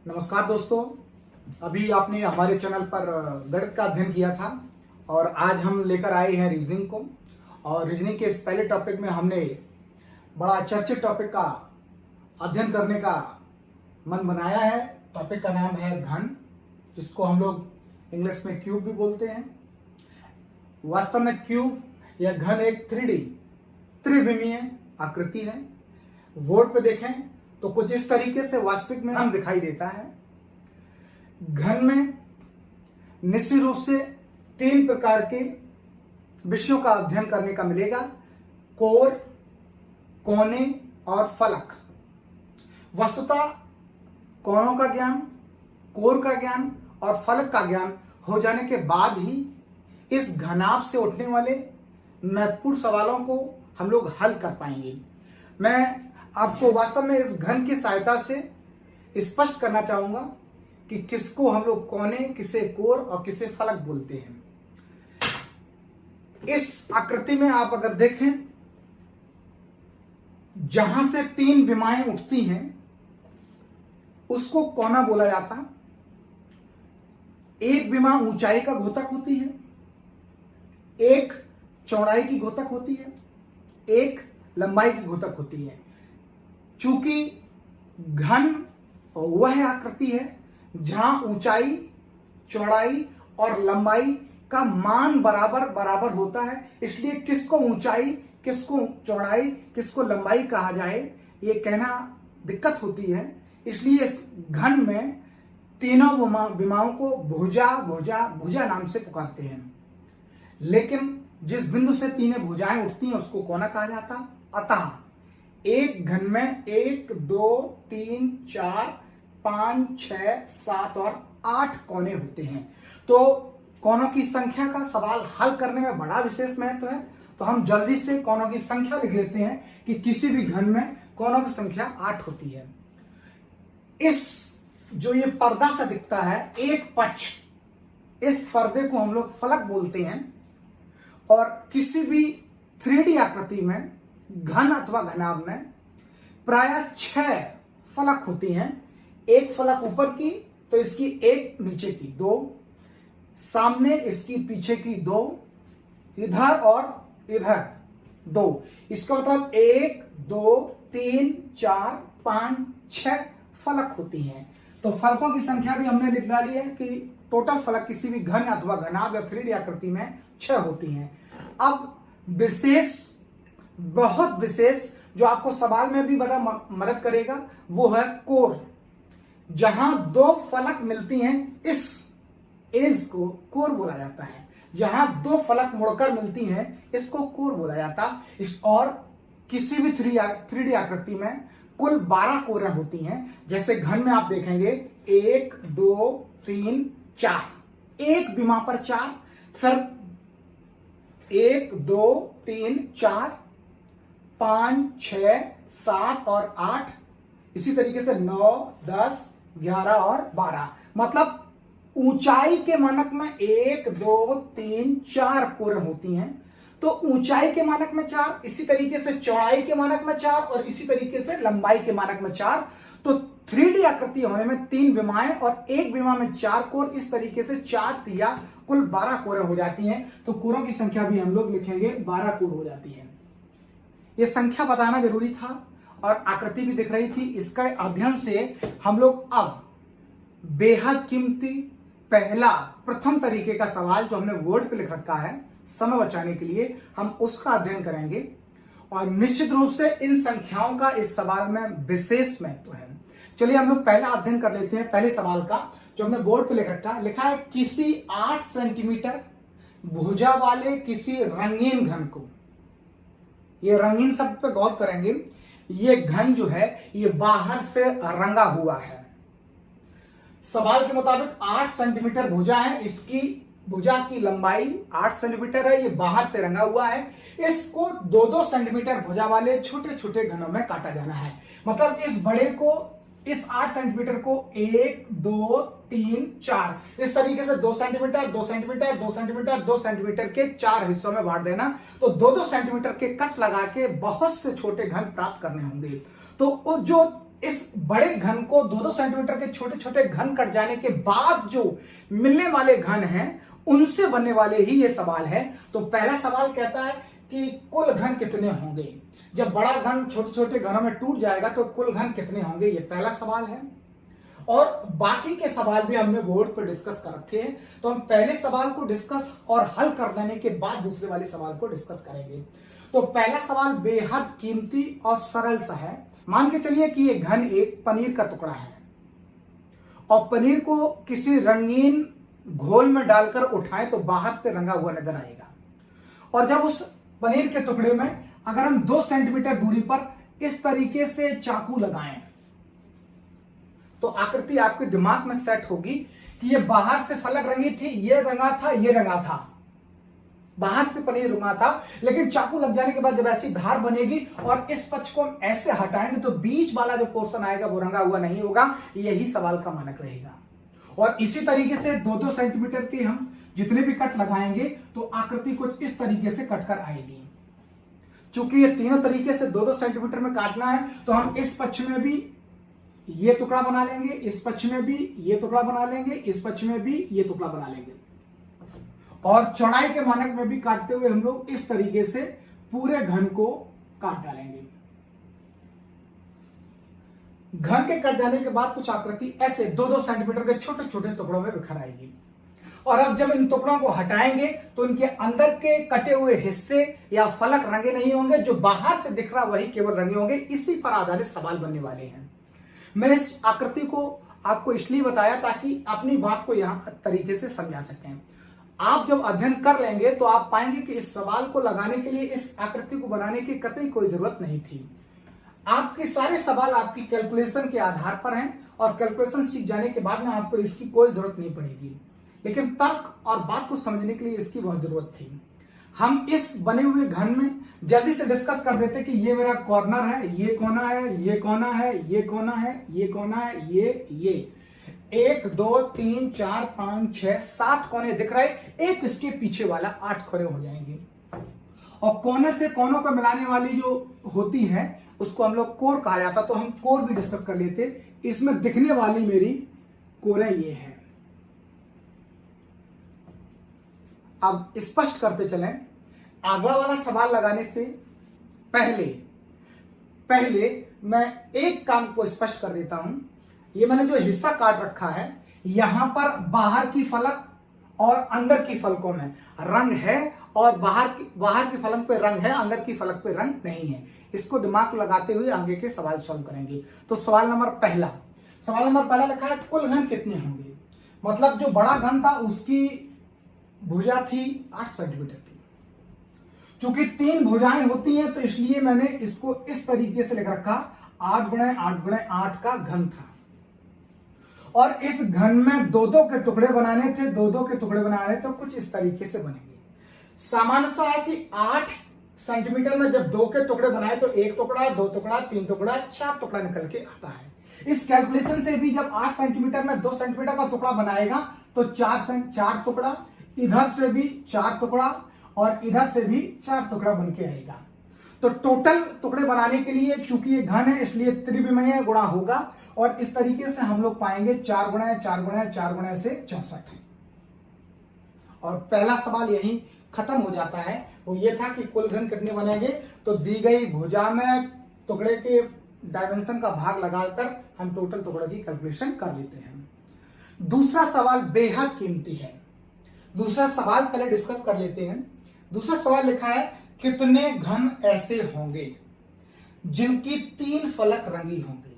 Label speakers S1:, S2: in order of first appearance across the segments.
S1: नमस्कार दोस्तों। अभी आपने हमारे चैनल पर गणित का अध्ययन किया था और आज हम लेकर आए हैं रीजनिंग को। और रीजनिंग के इस पहले टॉपिक में हमने बड़ा चर्चित टॉपिक का अध्ययन करने का मन बनाया है। टॉपिक का नाम है घन, जिसको हम लोग इंग्लिश में क्यूब भी बोलते हैं। वास्तव में क्यूब या घन एक 3D त्रिविमीय आकृति है। बोर्ड पे देखें तो कुछ इस तरीके से वास्तविक में हम दिखाई देता है। घन में निश्चित रूप से 3 प्रकार के विषयों का अध्ययन करने का मिलेगा: कोर, कोने और फलक। वस्तुतः कोणों का ज्ञान, कोर का ज्ञान और फलक का ज्ञान हो जाने के बाद ही इस घनाभ से उठने वाले महत्वपूर्ण सवालों को हम लोग हल कर पाएंगे। मैं आपको वास्तव में इस घन की सहायता से स्पष्ट करना चाहूंगा कि किसको हम लोग कोने, किसे कोर और किसे फलक बोलते हैं। इस आकृति में आप अगर देखें, जहां से 3 विमाएं उठती हैं उसको कोना बोला जाता। एक विमा ऊंचाई का घोतक होती है, एक चौड़ाई की घोतक होती है, एक लंबाई की घोतक होती है। चूंकि घन वह आकृति है जहां ऊंचाई, चौड़ाई और लंबाई का मान बराबर बराबर होता है, इसलिए किसको ऊंचाई, किसको चौड़ाई, किसको लंबाई कहा जाए ये कहना दिक्कत होती है। इसलिए इस घन में तीनों विमाओं को भुजा भुजा भुजा नाम से पुकारते हैं। लेकिन जिस बिंदु से 3 भुजाएं उठती हैं उसको कोना कहा जाता। अतः एक घन में 1, 2, 3, 4, 5, 6, 7 और 8 कोने होते हैं। तो कोनों की संख्या का सवाल हल करने में बड़ा विशेष महत्व है। तो हम जल्दी से कोनों की संख्या लिख लेते हैं कि किसी भी घन में कोनों की संख्या 8 होती है। इस जो ये पर्दा सा दिखता है, एक पक्ष, इस पर्दे को हम लोग फलक बोलते हैं। और किसी भी 3D आकृति में, घन अथवा घनाभ में प्रायः 6 फलक होती हैं। एक फलक ऊपर की तो इसकी एक नीचे की 2, सामने इसकी पीछे की 2, इधर और इधर 2। इसका मतलब 1, 2, 3, 4, 5, 6 फलक होती हैं। तो फलकों की संख्या भी हमने लिख डाली है कि टोटल फलक किसी भी घन अथवा घनाभ या 3D आकृति में 6 होती हैं। अब विशेष, बहुत विशेष, जो आपको सवाल में भी बड़ा मदद करेगा वो है कोर। जहां 2 फलक मिलती हैं, इस एज को कोर बोला जाता है। जहां 2 फलक मुड़कर मिलती हैं इसको कोर बोला जाता। और किसी भी 3D आकृति में कुल 12 कोरें होती हैं। जैसे घन में आप देखेंगे 1, 2, 3, 4, एक विमा पर 4, फिर 1, 2, 3, 4, 5, 6, 7 और 8, इसी तरीके से 9, 10, 11 और 12। मतलब ऊंचाई के मानक में 1, 2, 3, 4 कोरें होती हैं। तो ऊंचाई के मानक में 4, इसी तरीके से चौड़ाई के मानक में 4 और इसी तरीके से लंबाई के मानक में 4। तो 3D आकृति होने में 3 विमाएं और एक विमा में 4 कोर, इस तरीके से 4 तिया कुल 12 कोरें हो जाती हैं। तो कोरों की संख्या भी हम लोग लिखेंगे 12 कोर हो जाती है। यह संख्या बताना जरूरी था और आकृति भी दिख रही थी। इसका अध्ययन से हम लोग अब बेहद कीमती प्रथम तरीके का सवाल जो हमने बोर्ड पे लिख रखा है समय बचाने के लिए, हम उसका अध्ययन करेंगे। और निश्चित रूप से इन संख्याओं का इस सवाल में विशेष महत्व है। चलिए हम लोग पहला अध्ययन कर लेते हैं। पहले सवाल का जो हमने बोर्ड पे लिख रखा है, लिखा है किसी 8 सेंटीमीटर भुजा वाले किसी रंगीन घन को, ये रंगीन शब्द पे गौर करेंगे, ये घन जो है ये बाहर से रंगा हुआ है। सवाल के मुताबिक 8 सेंटीमीटर भुजा है, इसकी भुजा की लंबाई 8 सेंटीमीटर है, ये बाहर से रंगा हुआ है। इसको 2-2 सेंटीमीटर भुजा वाले छोटे छोटे घनों में काटा जाना है। मतलब इस बड़े को, इस 8 सेंटीमीटर को 1, 2, 3, 4 इस तरीके से 2 सेंटीमीटर, 2 सेंटीमीटर, 2 सेंटीमीटर, 2 सेंटीमीटर के 4 हिस्सों में बांट देना। तो 2-2 सेंटीमीटर के कट लगा के बहुत से छोटे घन प्राप्त करने होंगे। तो जो इस बड़े घन को 2-2 सेंटीमीटर के छोटे छोटे घन कट जाने के बाद जो मिलने वाले घन हैं उनसे बनने वाले ही ये सवाल है। तो पहला सवाल कहता है कि कुल घन कितने होंगे। जब बड़ा घन छोटे छोटे घनों में टूट जाएगा तो कुल घन कितने होंगे, ये पहला सवाल है। और बाकी के सवाल भी हमने बोर्ड पर डिस्कस कर रखे हैं, तो हम पहले सवाल को डिस्कस और हल कर देने के बाद दूसरे वाले सवाल को डिस्कस करेंगे। तो पहला सवाल बेहद कीमती और सरल सा है। मान के चलिए कि ये घन एक पनीर का टुकड़ा है और पनीर को किसी रंगीन घोल में डालकर उठाएं तो बाहर से रंगा हुआ नजर आएगा। और जब उस पनीर के टुकड़े में अगर हम 2 सेंटीमीटर दूरी पर इस तरीके से चाकू लगाएं तो आकृति आपके दिमाग में सेट होगी कि ये बाहर से फलक रंगी थी, ये रंगा था, ये रंगा था, बाहर से पनीर रंगा था। लेकिन चाकू लग जाने के बाद जब ऐसी धार बनेगी और इस पक्ष को हम ऐसे हटाएंगे तो बीच वाला जो पोर्शन आएगा वो रंगा हुआ नहीं होगा। यही सवाल का मानक रहेगा। और इसी तरीके से 2-2 सेंटीमीटर के हम जितने भी कट लगाएंगे तो आकृति कुछ इस तरीके से कटकर आएगी। चूंकि ये तीनों तरीके से 2-2 सेंटीमीटर में काटना है तो हम इस पक्ष में भी ये टुकड़ा बना लेंगे, इस पक्ष में भी ये टुकड़ा बना लेंगे, इस पक्ष में भी ये टुकड़ा बना लेंगे। और चौड़ाई के मानक में भी काटते हुए हम लोग इस तरीके से पूरे घन को काट डालेंगे। घन के कट जाने के बाद कुछ आकृति ऐसे 2-2 सेंटीमीटर के छोटे छोटे टुकड़ों में बिखर आएगी। और अब जब इन टुकड़ों को हटाएंगे तो इनके अंदर के कटे हुए हिस्से या फलक रंगे नहीं होंगे, जो बाहर से दिख रहा वही केवल रंगे होंगे। इसी पर आधारित सवाल बनने वाले हैं। मैं इस आकृति को आपको इसलिए बताया ताकि अपनी बात को यहां तरीके से समझा सकें। आप जब अध्ययन कर लेंगे तो आप पाएंगे कि इस सवाल को लगाने के लिए इस आकृति को बनाने की कतई कोई जरूरत नहीं थी। आपके सारे सवाल आपकी कैलकुलेशन के आधार पर हैं और कैलकुलेशन सीख जाने के बाद में आपको इसकी कोई जरूरत नहीं पड़ेगी। लेकिन तर्क और बात को समझने के लिए इसकी बहुत जरूरत थी। हम इस बने हुए घन में जल्दी से डिस्कस कर देते कि ये मेरा कॉर्नर है, ये कोना है, ये कोना है, ये कोना है, ये कोना है, ये 1 2 3 4 5 6 7 कोने दिख रहे। एक इसके पीछे वाला 8 कोने हो जाएंगे। और कोने से कोनों को मिलाने वाली जो होती है उसको हम लोग कोर कहा जाता, तो हम कोर भी डिस्कस कर लेते। इसमें दिखने वाली मेरी कोरें ये है। अब स्पष्ट करते चलें, अगला वाला सवाल लगाने से पहले मैं एक काम को स्पष्ट कर देता हूं। ये मैंने जो हिस्सा काट रखा है यहां पर बाहर की फलक और अंदर की फलकों में रंग है और बाहर की फलक पे रंग है, अंदर की फलक पे रंग नहीं है। इसको दिमाग लगाते हुए आगे के सवाल सॉल्व करेंगे। तो सवाल नंबर पहला लिखा है कुल घन कितने होंगे। मतलब जो बड़ा घन था उसकी भुजा थी 8 सेंटीमीटर की। क्योंकि 3 भुजाएं होती हैं तो इसलिए मैंने इसको इस तरीके से लिख रखा 8 × 8 × 8 का घन था। और इस घन में 2-2 के टुकड़े बनाने थे, 2-2 के टुकड़े बनाने तो कुछ इस तरीके से बनेंगे। सामान्य सा है कि 8 सेंटीमीटर में जब 2 के टुकड़े बनाए तो 1 टुकड़ा, 2 टुकड़ा, 3 टुकड़ा, 4 टुकड़ा निकल के आता है। इस कैलकुलेशन से भी जब 8 सेंटीमीटर में 2 सेंटीमीटर का टुकड़ा बनाएगा तो 4 टुकड़ा, इधर से भी 4 टुकड़ा और इधर से भी 4 टुकड़ा बन के आएगा। तो टोटल टुकड़े बनाने के लिए चूंकि ये घन है इसलिए त्रिविमीय गुणा होगा और इस तरीके से हम लोग पाएंगे 4 × 4 × 4 × से 64। और पहला सवाल यही खत्म हो जाता है। वो ये था कि कुल घन कितने बनेंगे। तो दी गई भुजा में टुकड़े के डायमेंशन का भाग लगाकर हम टोटल टुकड़े की कैलकुलेशन कर लेते हैं। दूसरा सवाल बेहद कीमती है। दूसरा सवाल पहले डिस्कस कर लेते हैं। दूसरा सवाल लिखा है कितने घन ऐसे होंगे जिनकी 3 फलक रंगी होंगे।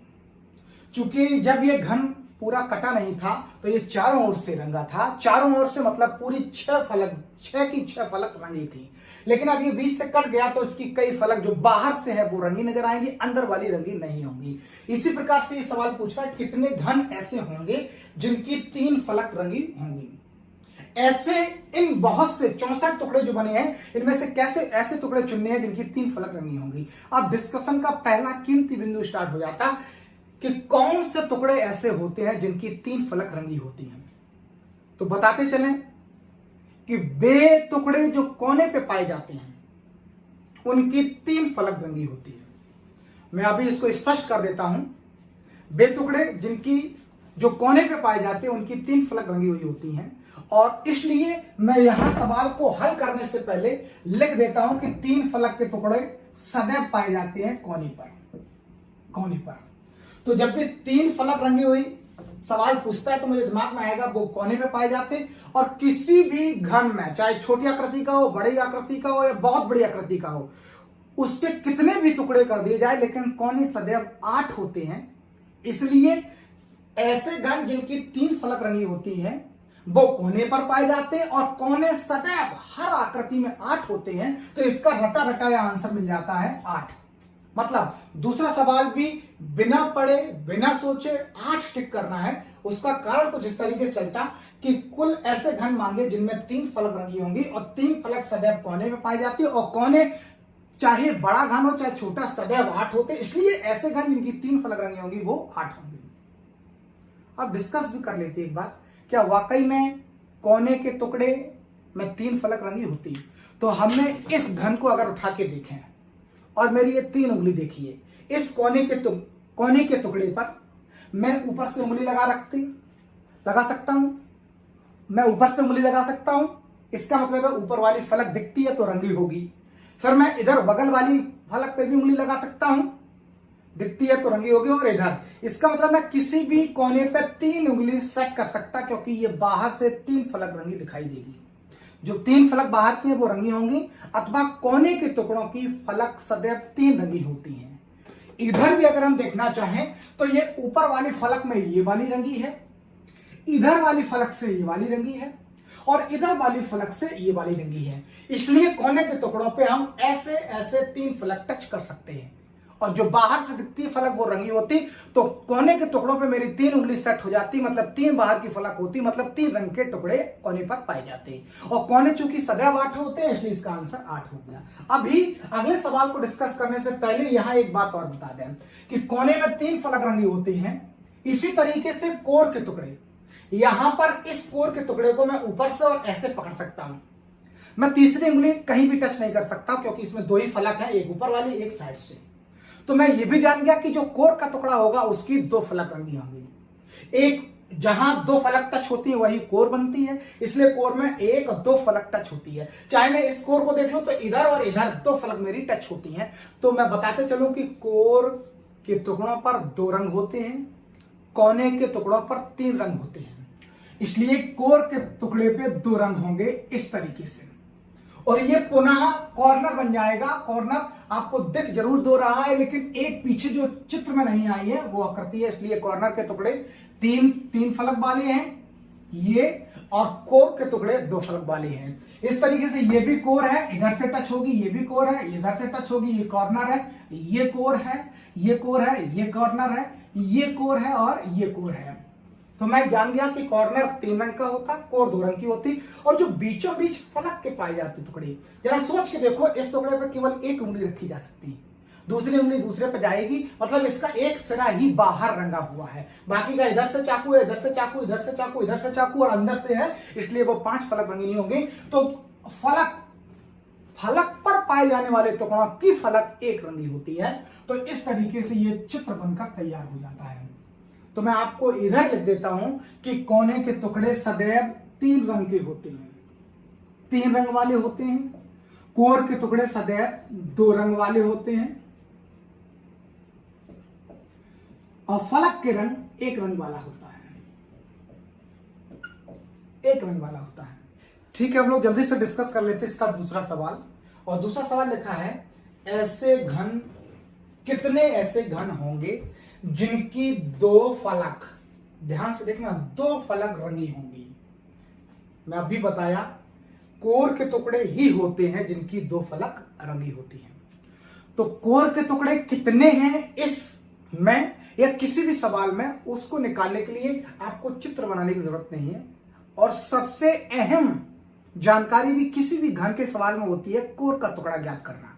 S1: चूंकि जब ये घन पूरा कटा नहीं था तो ये चारों ओर से रंगा था। चारों ओर से मतलब पूरी 6 की 6 फलक रंगी थी। लेकिन अब ये बीच से कट गया तो इसकी कई फलक जो बाहर से है वो रंगी नजर आएंगी, अंदर वाली रंगी नहीं होंगी। इसी प्रकार से ये सवाल पूछ रहा है कितने घन ऐसे होंगे जिनकी 3 फलक रंगी होंगी। ऐसे इन बहुत से 64 टुकड़े जो बने हैं इनमें से कैसे ऐसे टुकड़े चुनने हैं जिनकी 3 फलक रंगी होंगी। अब डिस्कशन का पहला कीमती बिंदु स्टार्ट हो जाता कि कौन से टुकड़े ऐसे होते हैं जिनकी 3 फलक रंगी होती हैं। तो बताते चलें कि वे टुकड़े जो कोने पे पाए जाते हैं उनकी 3 फलक रंगी होती है। मैं अभी इसको स्पष्ट कर देता हूं वे टुकड़े जिनकी जो कोने पे पाए जाते हैं उनकी 3 फलक रंगी हुई होती हैं, और इसलिए मैं यहां सवाल को हल करने से पहले लिख देता हूं कि 3 फलक के टुकड़े सदैव पाए जाते हैं कोने पर। तो जब भी 3 फलक रंगी हुई सवाल पूछता है तो मुझे दिमाग में आएगा वो कोने पे पाए जाते हैं, और किसी भी घन में, चाहे छोटी आकृति का हो, बड़ी आकृति का हो या बहुत बड़ी आकृति का हो, उसके कितने भी टुकड़े कर दिए जाए लेकिन कोने सदैव 8 होते हैं। इसलिए ऐसे घन जिनकी 3 फलक रंगी होती हैं वो कोने पर पाए जाते हैं, और कोने सदैव हर आकृति में 8 होते हैं। तो इसका रटा रटाया आंसर मिल जाता है 8। मतलब दूसरा सवाल भी बिना पढ़े बिना सोचे 8 टिक करना है। उसका कारण कुछ इस तरीके से चलता कि कुल ऐसे घन मांगे जिनमें 3 फलक रंगी होंगी, और 3 फलक सदैव कोने में पाई जाती है, और कोने चाहे बड़ा घन हो चाहे छोटा सदैव 8 होते, इसलिए ऐसे घन जिनकी 3 फलक रंगी होंगी वो 8 होंगे। अब डिस्कस भी कर लेते एक बार, क्या वाकई में कोने के टुकड़े में 3 फलक रंगी होती है? तो हमने इस घन को अगर उठा के देखें और मेरी ये 3 उंगली देखिए, इस कोने के टुकड़े पर मैं ऊपर से उंगली लगा सकता हूं, मैं ऊपर से उंगली लगा सकता हूं, इसका मतलब है ऊपर वाली फलक दिखती है तो रंगी होगी। फिर मैं इधर बगल वाली फलक पे भी उंगली लगा सकता हूं, दिखती है तो रंगी होगी, और इधर, इसका मतलब मैं किसी भी कोने पे 3 उंगली सेट कर सकता, क्योंकि ये बाहर से 3 फलक रंगी दिखाई देगी। जो 3 फलक बाहर की है वो रंगी होंगी, अथवा कोने के टुकड़ों की फलक सदैव 3 रंगी होती हैं। इधर भी अगर हम देखना चाहें तो ये ऊपर वाली फलक में ये वाली रंगी है, इधर वाली फलक से ये वाली रंगी है, और इधर वाली फलक से ये वाली रंगी है। इसलिए कोने के टुकड़ों पे हम ऐसे ऐसे 3 फलक टच कर सकते हैं, और जो बाहर से दिखती है फलक वो रंगी होती, तो कोने के टुकड़ों पे मेरी 3 उंगली सेट हो जाती, मतलब 3 बाहर की फलक होती, मतलब 3 रंग के टुकड़े कोने पर पाए जाते हैं। और कोने चूंकि सदैव 8 होते हैं इसलिए इसका आंसर 8 हो गया। अभी अगले सवाल को डिस्कस करने से पहले यहां एक बात और बता दें कि कोने में 3 फलक रंगी होती हैं, इसी तरीके से कोर के टुकड़े, यहां पर इस कोर के टुकड़े को मैं ऊपर से और ऐसे पकड़ सकता हूं, मैं तीसरी उंगली कहीं भी टच नहीं कर सकता, क्योंकि इसमें 2 ही फलक है, एक ऊपर वाली एक साइड से। तो मैं ये भी जान गया कि जो कोर का टुकड़ा होगा उसकी 2 फलक रंगी होंगी। एक जहां 2 फलक टच होती है वही कोर बनती है, इसलिए कोर में 1 और 2 फलक टच होती है। चाहे मैं इस कोर को देख लूं तो इधर और इधर 2 फलक मेरी टच होती हैं। तो मैं बताते चलूं कि कोर के टुकड़ों पर 2 रंग होते हैं, कोने के टुकड़ों पर 3 रंग होते हैं, इसलिए कोर के टुकड़े पे 2 रंग होंगे इस तरीके से। और ये पुनः कॉर्नर बन जाएगा। कॉर्नर आपको दिख जरूर दो रहा है, लेकिन एक पीछे जो चित्र में नहीं आई है वो आकृति है, इसलिए कॉर्नर के टुकड़े 3 फलक वाले हैं ये, और कोर के टुकड़े 2 फलक वाले हैं। इस तरीके से ये भी कोर है, इधर से टच होगी, ये भी कोर है, इधर से टच होगी, ये कॉर्नर है, ये कोर है, ये कोर है, ये कॉर्नर है, ये कोर है और ये कोर है। तो मैं जान गया कि कॉर्नर 3 रंग का होता, कोर 2 रंग की होती, और जो बीचों बीच फलक के पाए जाते टुकड़े, जरा सोच के देखो, इस टुकड़े पर केवल 1 उंगली रखी जा सकती है, दूसरी उंगली दूसरे पे जाएगी, मतलब इसका एक सिरा ही बाहर रंगा हुआ है, बाकी का इधर से चाकू है, इधर से चाकू, इधर से चाकू, इधर से चाकू और अंदर से है, इसलिए वो 5 फलक रंगी नहीं होंगे। तो फलक पर पाए जाने वाले टुकड़ों की फलक 1 रंगी होती है। तो इस तरीके से ये चित्र बनकर तैयार हो जाता है। तो मैं आपको इधर लिख देता हूं कि कोने के टुकड़े सदैव 3 रंग के होते हैं, 3 रंग वाले होते हैं। कोर के टुकड़े सदैव 2 रंग वाले होते हैं, और फलक के रंग 1 रंग वाला होता है, 1 रंग वाला होता है। ठीक है, हम लोग जल्दी से डिस्कस कर लेते हैं इसका दूसरा सवाल। और दूसरा सवाल लिखा है, कितने ऐसे घन होंगे जिनकी 2 फलक, ध्यान से देखना, 2 फलक रंगी होंगी। मैं अभी बताया कोर के टुकड़े ही होते हैं जिनकी 2 फलक रंगी होती हैं। तो कोर के टुकड़े कितने हैं इसमें या किसी भी सवाल में, उसको निकालने के लिए आपको चित्र बनाने की जरूरत नहीं है। और सबसे अहम जानकारी भी किसी भी घन के सवाल में होती है कोर का टुकड़ा ज्ञात करना।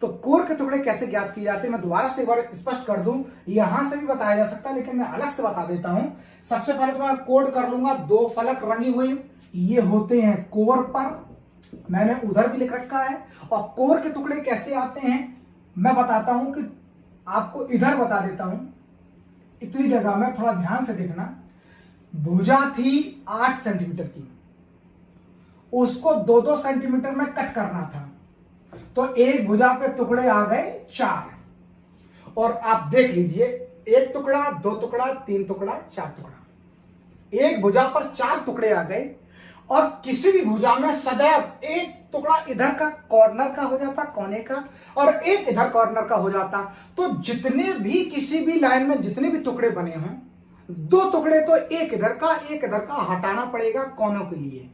S1: तो कोर के टुकड़े कैसे ज्ञात किए जाते हैं, मैं दोबारा से एक बार स्पष्ट कर दूं, यहां से भी बताया जा सकता है लेकिन मैं अलग से बता देता हूं। सबसे पहले तो मैं कोड कर लूंगा, 2 फलक रंगी हुई, ये होते हैं कोर पर, मैंने उधर भी लिख रखा है। और कोर के टुकड़े कैसे आते हैं मैं बताता हूं, कि आपको इधर बता देता हूं। इतनी जगह में थोड़ा ध्यान से देखना, भुजा थी 8 सेंटीमीटर की, उसको 2-2 सेंटीमीटर में कट करना था, तो एक भुजा पे टुकड़े आ गए 4। और आप देख लीजिए, 1 टुकड़ा, 2 टुकड़ा, 3 टुकड़ा, 4 टुकड़ा, एक भुजा पर 4 टुकड़े आ गए। और किसी भी भुजा में सदैव एक टुकड़ा इधर का कॉर्नर का हो जाता, कोने का, और एक इधर कॉर्नर का हो जाता। तो जितने भी किसी भी लाइन में जितने भी टुकड़े बने हों, 2 टुकड़े तो एक इधर का एक इधर का हटाना पड़ेगा कोनों के लिए,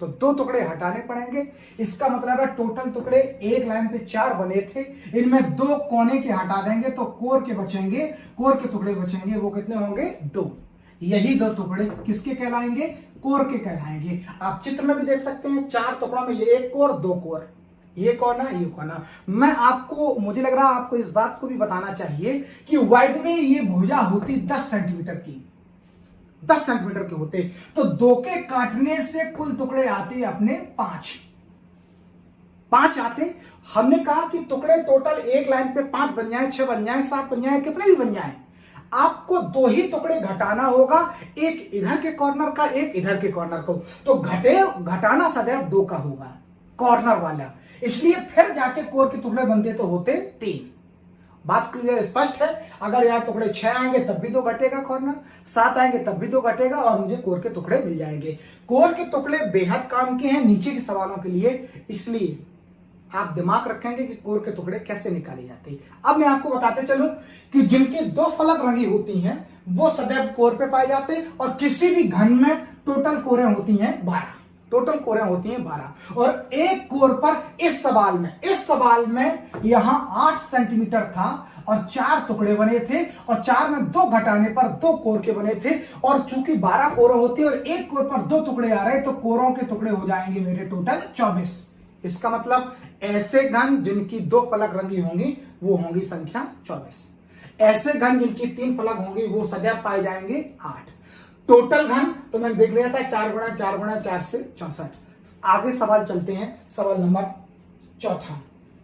S1: तो 2 टुकड़े हटाने पड़ेंगे। इसका मतलब है टोटल टुकड़े एक लाइन पे 4 बने थे, इनमें 2 कोने के हटा देंगे तो कोर के बचेंगे, कोर के टुकड़े बचेंगे, वो कितने होंगे? 2। यही 2 टुकड़े किसके कहलाएंगे? कोर के कहलाएंगे। आप चित्र में भी देख सकते हैं, 4 टुकड़ों में ये 1 कोर 2 कोर, ये कोना ये कोना। मैं आपको, मुझे लग रहा है आपको इस बात को भी बताना चाहिए कि वाइड में ये भुजा होती 10 सेंटीमीटर की, 10 सेंटीमीटर के होते, तो 2 के काटने से कुल टुकड़े आते अपने 5 आते। हमने कहा कि टुकड़े टोटल एक लाइन पे 5 बन जाए, 6 बन जाए, 7 बन जाए, कितने भी बन जाए, आपको 2 ही टुकड़े घटाना होगा, एक इधर के कॉर्नर का एक इधर के कॉर्नर को। तो घटाना सदैव 2 का होगा, कॉर्नर वाला, इसलिए फिर जाके कोर के टुकड़े बनते तो होते 3। बात क्लियर स्पष्ट है? अगर यार टुकड़े 6 आएंगे तब भी 2 घटेगा कॉर्नर, 7 आएंगे तब भी 2 घटेगा, और मुझे कोर के टुकड़े मिल जाएंगे। कोर के टुकड़े बेहद काम के हैं नीचे के सवालों के लिए, इसलिए आप दिमाग रखेंगे कि कोर के टुकड़े कैसे निकाले जाते हैं। अब मैं आपको बताते चलूं कि जिनकी 2 फलक रंगी होती हैं वो सदैव कोर पे पाए जाते हैं, और किसी भी घन में टोटल कोरें होती हैं 12, टोटल कोरें होती हैं 12। और एक कोर पर इस सवाल में यहां 8 सेंटीमीटर था और 4 टुकड़े बने थे, और 4 में 2 घटाने पर 2 कोर के बने थे। और चूंकि 12 कोर होती है और एक कोर पर 2 टुकड़े आ रहे, तो कोरों के टुकड़े हो जाएंगे मेरे टोटल 24। इसका मतलब ऐसे घन जिनकी 2 फलक रंगी होंगी वो होंगी संख्या 24। ऐसे घन जिनकी 3 फलक होंगी वो सदैव पाए जाएंगे 8। टोटल घन तो मैंने देख लिया था 4 गुणा 4 गुणा 4 से 64। आगे सवाल चलते हैं, सवाल नंबर 4।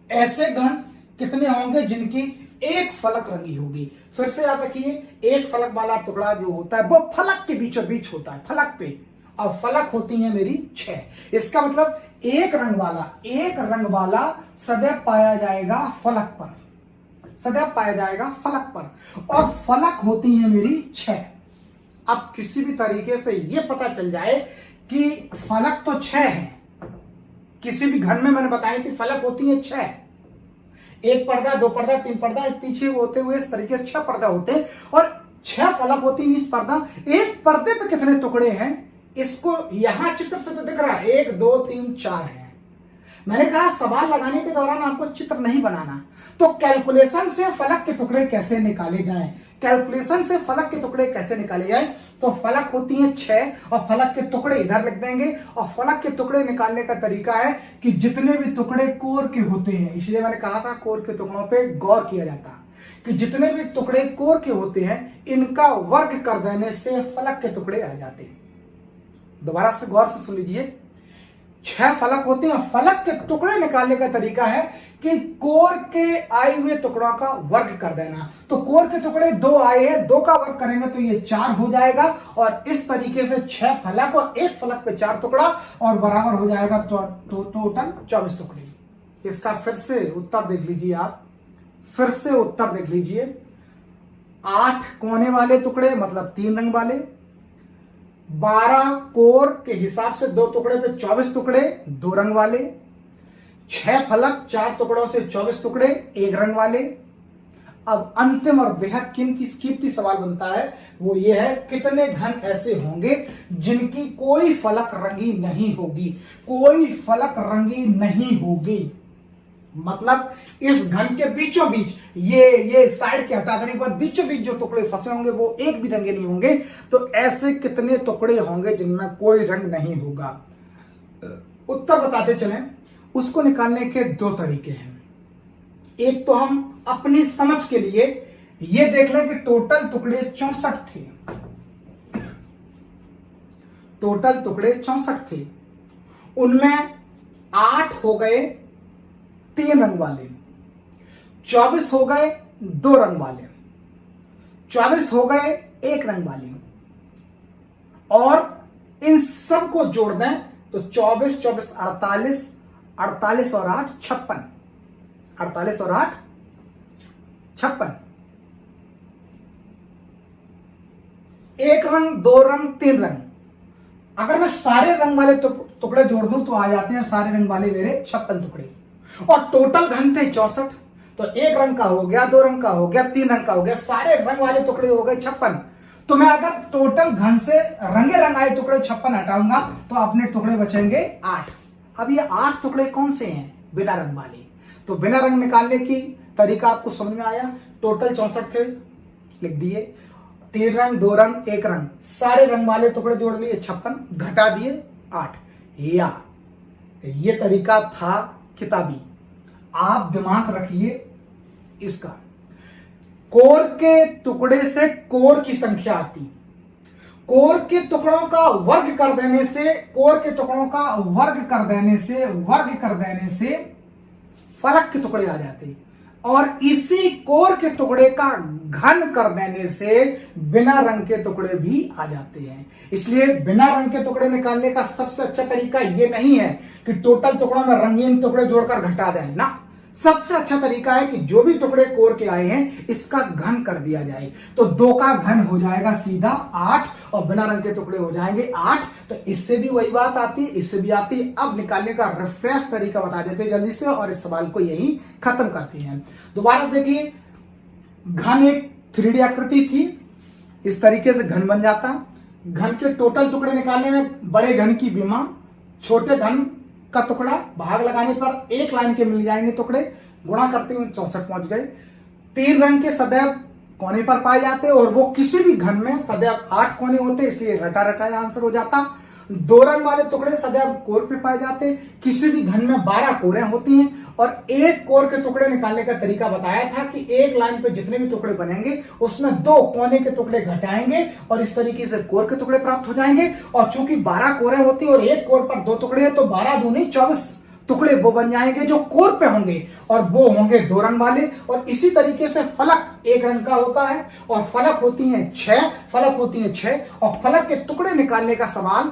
S1: ऐसे घन कितने होंगे जिनकी 1 फलक रंगी होगी? फिर से याद रखिए, 1 फलक वाला टुकड़ा जो होता है वो फलक के बीचों बीच होता है, फलक पे, और फलक होती है मेरी 6। इसका मतलब एक रंग वाला सदैव पाया जाएगा फलक पर, सदैव पाया जाएगा फलक पर, और फलक होती है मेरी 6। अब किसी भी तरीके से यह पता चल जाए कि फलक तो 6 है, किसी भी घन में मैंने बताया कि फलक होती है 6, 1 पर्दा 2 पर्दा 3 पर्दा पीछे होते हुए इस तरीके से 6 पर्दा होते हैं, और 6 फलक होती है 20 पर्दा। एक पर्दे पे कितने टुकड़े हैं इसको यहां चित्र से तो दिख रहा है, 1 2 3 4 है। मैंने कहा सवाल लगाने के दौरान आपको चित्र नहीं बनाना, तो कैलकुलेशन से फलक के टुकड़े कैसे निकाले जाएं, कैलकुलेशन से फलक के टुकड़े कैसे निकाले जाएं। तो फलक होती हैं 6 और फलक के टुकड़े इधर लिख देंगे, और फलक के टुकड़े निकालने का तरीका है कि जितने भी टुकड़े कोर के होते हैं, इसलिए मैंने कहा था कोर के टुकड़ों पे गौर किया जाता कि जितने भी टुकड़े कोर के होते हैं इनका वर्ग कर देने से फलक के टुकड़े आ जाते हैं। दोबारा से गौर से सुन लीजिए, 6 फलक होते हैं, फलक के टुकड़े निकालने का तरीका है कि कोर के आए हुए टुकड़ों का वर्ग कर देना। तो कोर के टुकड़े 2 आए हैं, 2 का वर्ग करेंगे तो ये 4 हो जाएगा, और इस तरीके से 6 फलक और 1 फलक पे 4 टुकड़ा, और बराबर हो जाएगा तो टोटल 24 टुकड़े। इसका फिर से उत्तर देख लीजिए, आप फिर से उत्तर देख लीजिए। 8 कोने वाले टुकड़े मतलब 3 रंग वाले, 12 कोर के हिसाब से 2 टुकड़े पे 24 टुकड़े 2 रंग वाले, 6 फलक 4 टुकड़ों से 24 टुकड़े 1 रंग वाले। अब अंतिम और बेहद कीमती सवाल बनता है, वो ये है कितने घन ऐसे होंगे जिनकी कोई फलक रंगी नहीं होगी, कोई फलक रंगी नहीं होगी। मतलब इस घन के बीचों बीच ये साइड के हटा देने के बाद बीचों बीच जो टुकड़े फंसे होंगे वो एक भी रंगे नहीं होंगे। तो ऐसे कितने टुकड़े होंगे जिनमें कोई रंग नहीं होगा? उत्तर बताते चलें, उसको निकालने के 2 तरीके हैं। एक तो हम अपनी समझ के लिए ये देख लें कि टोटल टुकड़े 64 थे, टोटल टुकड़े 64 थे, उनमें 8 हो गए 3 रंग वाले, 24 हो गए 2 रंग वाले। 24 हो गए एक रंग वाली, और इन सब को जोड़ दें तो 24 24 48, 48 और 8 56, 48 और 8 56। एक रंग, दो रंग, तीन रंग, अगर मैं सारे रंग वाले टुकड़े जोड़ दूं तो आ जाते हैं सारे रंग वाले मेरे 56 टुकड़े। और टोटल घन थे 64, तो एक रंग का हो गया, दो रंग का हो गया, तीन रंग का हो गया, सारे रंग वाले टुकड़े हो गए 56। तो मैं अगर टोटल घन से रंगे रंग आए टुकड़े 56 हटाऊंगा तो अपने टुकड़े बचेंगे 8। अब ये 8 टुकड़े कौन से हैं? बिना रंग वाले। तो बिना रंग निकालने की तरीका आपको समझ में आया। टोटल 64 थे, लिख दिए, 3 रंग, 2 रंग, 1 रंग, सारे रंग वाले टुकड़े जोड़ लिए 56, घटा दिए 8। या ये तरीका था किताबी, आप दिमाग रखिए इसका। कोर के टुकड़े से कोर की संख्या आती, कोर के टुकड़ों का वर्ग कर देने से, कोर के टुकड़ों का वर्ग कर देने से फलक के टुकड़े आ जाते, और इसी कोर के टुकड़े का घन कर देने से बिना रंग के टुकड़े भी आ जाते हैं। इसलिए बिना रंग के टुकड़े निकालने का सबसे अच्छा तरीका यह नहीं है कि टोटल टुकड़ों में रंगीन टुकड़े जोड़कर घटा दें ना, सबसे अच्छा तरीका है कि जो भी टुकड़े कोर के आए हैं इसका घन कर दिया जाए। तो 2 का घन हो जाएगा सीधा 8, और बिना रंग के टुकड़े हो जाएंगे 8। तो इससे भी वही बात आती है, इससे भी आती है। अब निकालने का रिफ्रेश तरीका बता देते हैं जल्दी से, और इस सवाल को यही खत्म करते हैं। दोबारा से देखिए, घन एक 3D आकृति थी, इस तरीके से घन बन जाता। घन के टोटल टुकड़े निकालने में बड़े घन की बीमा, छोटे घन का टुकड़ा, भाग लगाने पर एक लाइन के मिल जाएंगे टुकड़े, गुणा करते हुए 64 पहुंच गए। 3 रंग के सदैव कोने पर पाए जाते, और वो किसी भी घन में सदैव 8 कोने होते, इसलिए रटा रटा आंसर हो जाता। 2 रंग वाले टुकड़े सदैव कोर पे पाए जाते, किसी भी घन में 12 कोरें होती हैं। और एक कोर के टुकड़े निकालने का तरीका बताया था कि एक लाइन पे जितने भी टुकड़े बनेंगे उसमें 2 कोने के टुकड़े घटाएंगे, और इस तरीके से कोर के टुकड़े प्राप्त हो जाएंगे। और चूंकि 12 कोरें होती है और एक कोर पर 2 टुकड़े हैं, तो 12 दूनी 24 टुकड़े वो बन जाएंगे जो कोर पे होंगे, और वो होंगे 2 रंग वाले। और इसी तरीके से फलक एक रंग का होता है, और फलक होती हैं 6, फलक होती हैं 6, और फलक के टुकड़े निकालने का सवाल,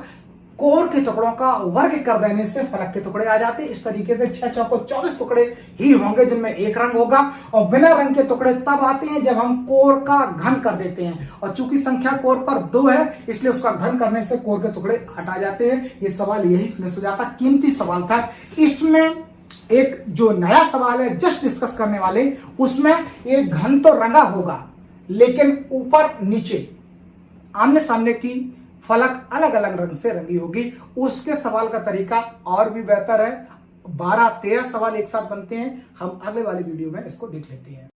S1: कोर के टुकड़ों का वर्ग कर देने से फलक के टुकड़े आ जाते। इस तरीके से 6 चौको 24 टुकड़े ही होंगे जिनमें एक रंग होगा, और बिना रंग के टुकड़े तब आते हैं जब हम कोर का घन कर देते हैं। और चूंकि संख्या कोर पर 2 है, इसलिए उसका घन करने से कोर के टुकड़े हटा जाते हैं। ये सवाल यही फिनिश हो जाता। कीमती सवाल था। इसमें एक जो नया सवाल है जस्ट डिस्कस करने वाले, उसमें एक घन तो रंगा होगा, लेकिन ऊपर नीचे आमने सामने की फलक अलग अलग रंग से रंगी होगी। उसके सवाल का तरीका और भी बेहतर है। 12-13 सवाल एक साथ बनते हैं। हम अगले वाले वीडियो में इसको देख लेते हैं।